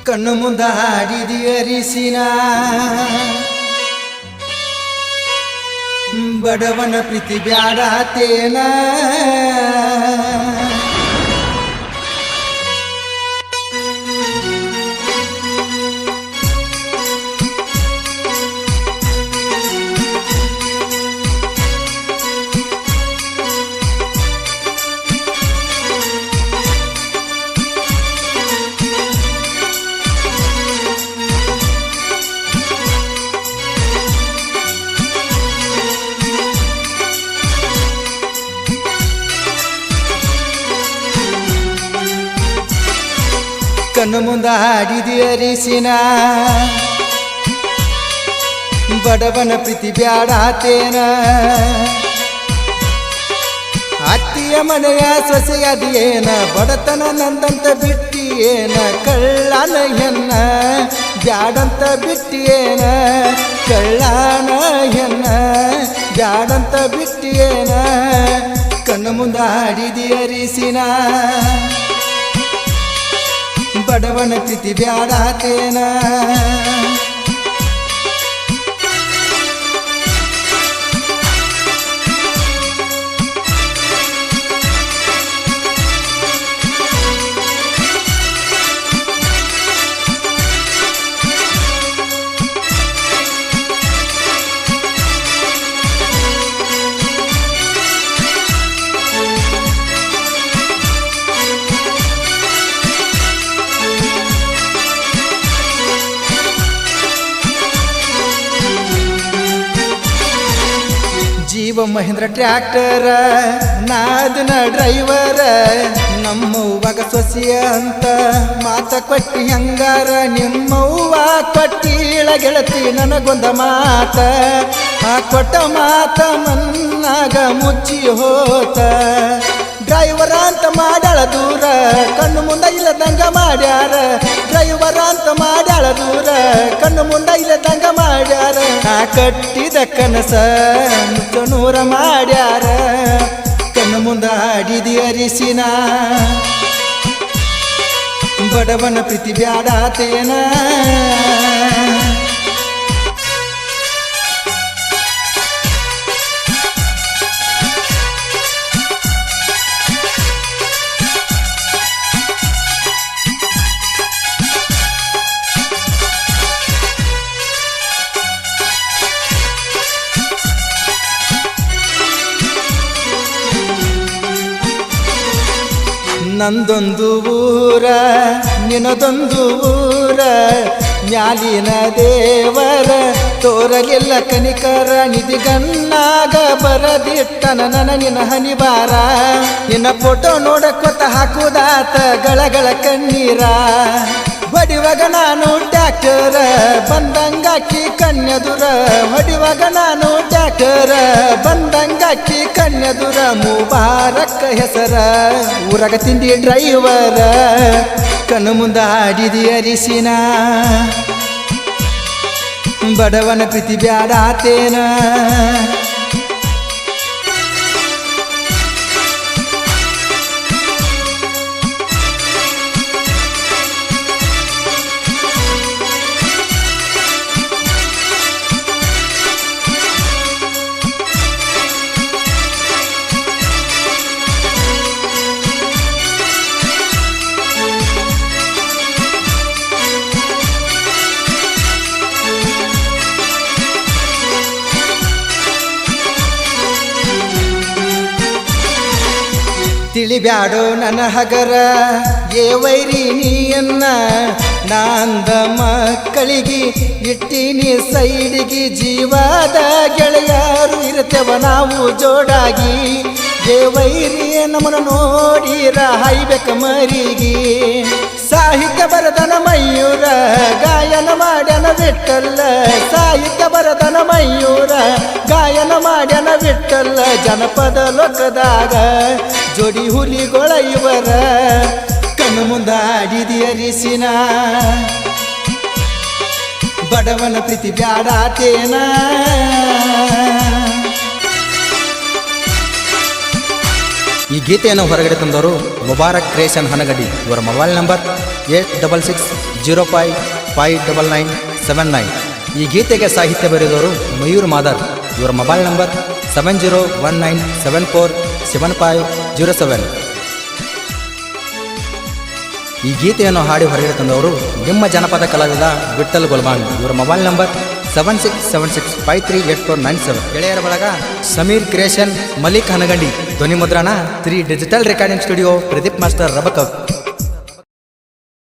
ಕಣ್ಣು ಮುಂದ ಹಾಡಿದಿ ಅರಿಸಿನ ಬಡವನ ಪ್ರೀತಿ ಬ್ಯಾಡಾತೇನ ಕಣ್ಣು ಮುಂದ ಹಾಡಿದಿ ಅರಿಸಿನ ಬಡವನ ಪ್ರೀತಿ ಬ್ಯಾಡಾತೇನ ಅತ್ತಿಯ ಮನೆಯ ಸೊಸೆಯದೇನ ಬಡತನ ನಂದಂತ ಬಿಟ್ಟಿಯೇನ ಕಳ್ಳನ ಹೆಣ್ಣ ಬ್ಯಾಡಂತ ಬಿಟ್ಟಿಯೇನ ಕಳ್ಳನ ಹೆಣ್ಣ ಬ್ಯಾಡಂತ ಬಿಟ್ಟಿಯೇನ ಕಣ್ಣು ಮುಂದ ಹಾಡಿದಿ ಅರಿಸಿನ ಬಡವನ ಪ್ರೀತಿ ಬ್ಯಾಡಾತೇನ ಜೀವ ಮಹೇಂದ್ರ ಟ್ರ್ಯಾಕ್ಟರ ನಾದನ ಡ್ರೈವರ ನಮ್ಮವ್ವಾಗ ಸೊಸೆಯ ಅಂತ ಮಾತ ಕೊಟ್ಟಿ ಹಂಗಾರ ನಿಮ್ಮವ್ವ ಕೊಟ್ಟಿಳ ಗೆಳತಿ ನನಗೊಂದ ಮಾತ ಆ ಕೊಟ್ಟ ಮಾತ ಮನ್ನಾಗ ಮುಚ್ಚಿ ಹೋತ ಡ್ರೈವರ ಅಂತ ಮಾಡ್ಯಾಳ ದೂರ ಕಣ್ಣು ಮುಂದ ಇಲ್ಲದಂಗ ಮಾಡ್ಯಾರ ಡ್ರೈವರ ಅಂತ ಮಾಡ್ಯಾಳ ದೂರ ಕಣ್ಣು ಮುಂದ ಇಲ್ಲದಂಗ ಮಾಡ್ಯಾರ ನಾ ಕಟ್ಟಿದ ಕನಸ ಮುಚ್ಚನೂರ ಮಾಡ್ಯಾರ ಕಣ್ಣು ಮುಂದ ಹಾಡಿದಿ ಅರಿಸಿನ ಬಡವನ ಪ್ರೀತಿ ಬ್ಯಾಡಾತೇನ ನಂದೊಂದು ಊರ ನಿನದೊಂದು ಊರ ಮ್ಯಾಲಿನ ದೇವರ ತೋರಲಿಲ್ಲ ಕನಿಕರ ನಿಧಿಗಣ್ಣಾಗ ಬರದಿಟ್ಟನ ನನ್ನ ನಿನ್ನ ಹನಿಬಾರ ನಿನ್ನ ಫೋಟೋ ನೋಡಕೊತ ಹಾಕುದಾತ ಗಳಗಳ ಕಣ್ಣೀರ ಹೊಡಿವಾಗ ನಾನು ಟ್ಯಾಕ್ಟರ ಬಂದಂಗಾಕಿ ಕನ್ಯದುರ ಹೊಡಿವಾಗ ನಾನು ಟ್ಯಾಕ್ಟರ ಬಂದಂಗಾಕಿ ಕನ್ಯದುರ ಮುಬಾರಕ್ಕ ಹೆಸರ ಊರಾಗ ತಿಂಡಿ ಡ್ರೈವರ ಕಣ್ಣು ಮುಂದ ಹಾಡಿದಿ ಅರಿಸಿನ ಬಡವನ ಪ್ರೀತಿ ಬ್ಯಾಡಾತೇನ ತಿಳಿಬ್ಯಾಡೋ ನನ್ನ ಹಗರ ಏ ವೈರಿ ನೀಯನ್ನ ನಾಂದ ಮಕ್ಕಳಿಗೆ ಇಟ್ಟಿನಿ ಸೈಡಿಗೆ ಜೀವದ ಗೆಳೆಯರು ಇರ್ತೇವ ನಾವು ಜೋಡಾಗಿ ಏ ವೈರಿ ನಮ್ಮನ್ನ ನೋಡಿರ ಹಾಯ್ಬೇಕ ಮರಿಗೆ ಸಾಹಿತ್ಯ ಬರದನ ಮಯೂರ ಗಾಯನ ಮಾಡ್ಯನ ವಿಠಲ್ಲ ಸಾಹಿತ್ಯ ಬರದನ ಮಯೂರ ಗಾಯನ ಮಾಡ್ಯನ ವಿಠಲ್ಲ ಜನಪದ ಲೋಕದಾಗ ಜೋಡಿ ಹುಲಿಗೊಳ ಇವರ ಕಣ್ಣು ಮುಂದ ಹಾಡಿದಿ ಅರಿಸಿನ ಬಡವನ ಪ್ರೀತಿ ಬ್ಯಾಡಾತೇನ ಈ ಗೀತೆಯನ್ನು ಹೊರಗಡೆ ತಂದವರು ಮುಬಾರಕ್ ಕ್ರಿಯೇಷನ್ ಹನಗಡಿ. ಇವರ ಮೊಬೈಲ್ ನಂಬರ್ 8666055979. ಈ ಗೀತೆಗೆ ಸಾಹಿತ್ಯ ಬರೆದವರು ಮಯೂರ್ ಮಾದರ್. ಇವರ ಮೊಬೈಲ್ ನಂಬರ್ 7019747507. ಈ ಗೀತೆಯನ್ನು ಹಾಡಿ ಹೊರಗಡೆ ತಂದವರು ನಿಮ್ಮ ಜನಪದ ಕಲಾವಿದ ವಿಠಲ್ ಗೊಲ್ಬಾಂಗ್. ಇವರ ಮೊಬೈಲ್ ನಂಬರ್ 7676538497. ಗೆಳೆಯರ ಬಳಗ ಸಮೀರ್ ಕ್ರಿಯೇಷನ್, ಮಲಿಕ್ ಹನಗಂಡಿ. ಧ್ವನಿ ಮುದ್ರಣ 3 digital recording studio, Pradeep master ರಬಕವ್.